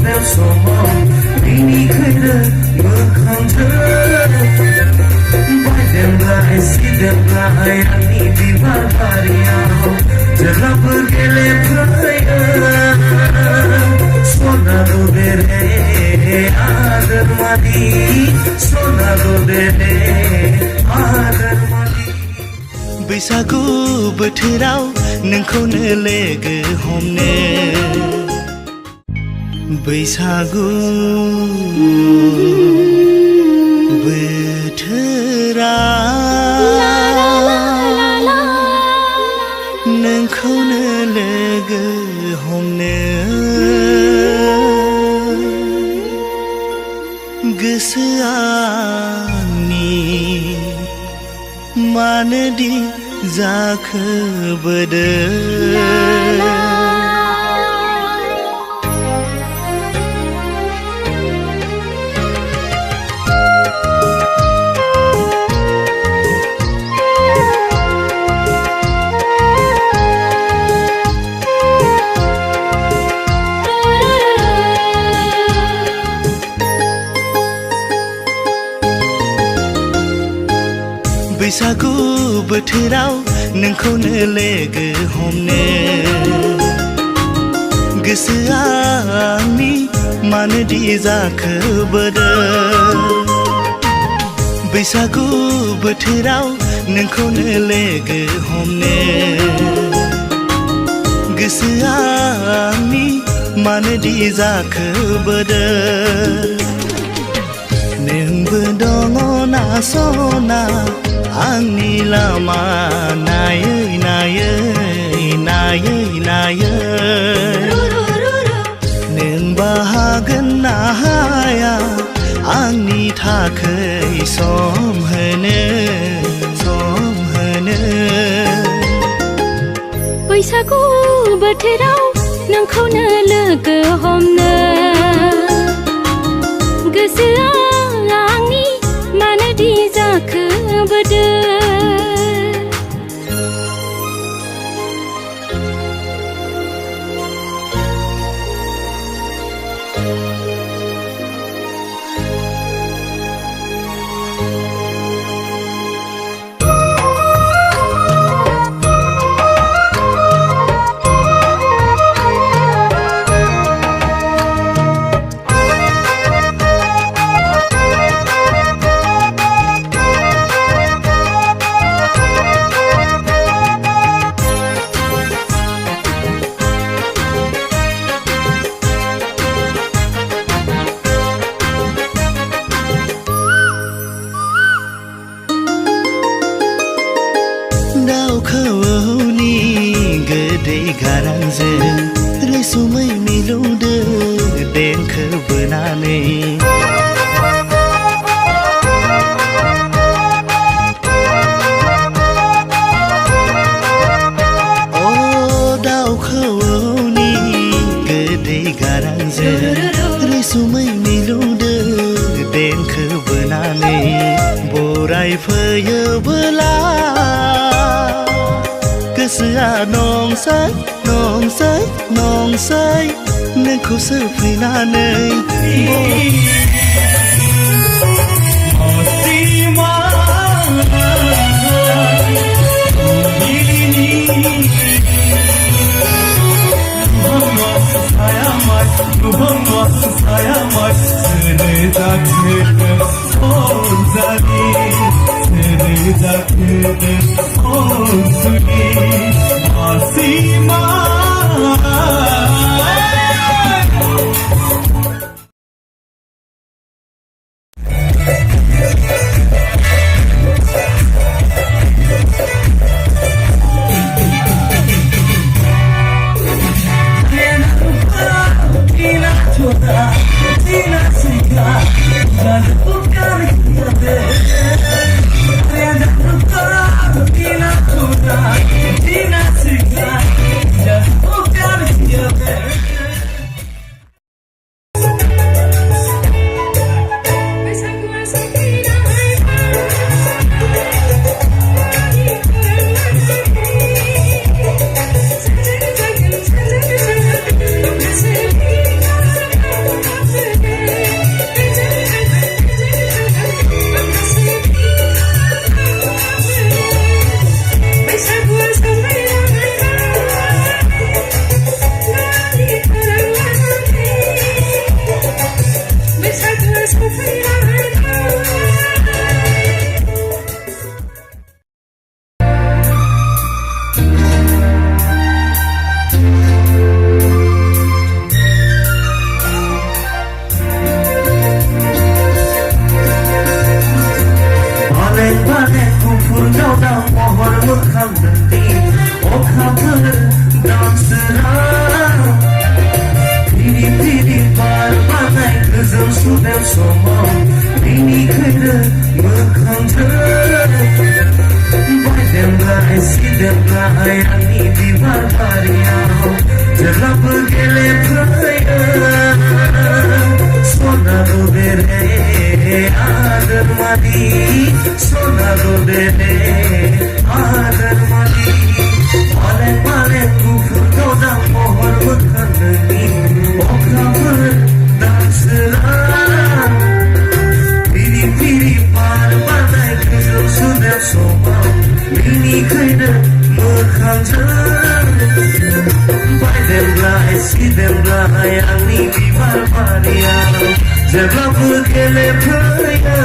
del somos Bini khaira makhangta Bai dem lai si dem lai ani diva bariya Jara pergele praya Sona do dere agar madi Sona do dere agar madi Bwisagu बोथोराव नोंखौनो लोगो हमनो Bwisagu बोथोराव नोंखौनो लोगो हमनो गोसोआनि मानोदि जाखो बोदो Bwisagu बोथोराव नोंखौनो लोगो हमनो गोसोआनि मानोदि जाखो बोदो Bwisagu बोथोराव नोंखौनो लोगो हमनो गोसोआनि मानोदि जाखो बोदो नोंबो दङ ना सना आंनि लामा नायै नायै नायै नायै नों बाहागोन ना हाया आंनि थाखै सम होनो Bwisagu बोथोराव नोंखौनो लोगो हमनो गोसोआ आंनि मानोदि जाखो बोदो दाउखौनि गोदै गारांजों रैसुमै मिलौदो देंखो बोनानै अ दाउखौनि गोदै गारांजों रैसुमै मिलौदो देंखो बोनानै बराय फैयोबोला गोसोआ नंसै नंसै नंसै नोंखौसो फैनानै Tina समाव बेनिखायनो मोखांजों बायदेमलाय सिदेमलाय आंनि बिबार बारियाव जेब्लाबो गेलेफैयो सना रुबेरे आदर मादि सना रुबेरे आदर मादि मालें मालें गुफुर गावदां महर मोखांनि अखाफोर दानसोना पिरि पिरि बार बारनाय गोजौ सुदेम समाव बेनिखायनो मोखांजों बायदेमलाय सिदेमलाय आंनि बिबार बारियाव जेब्लाबो गेलेफैयो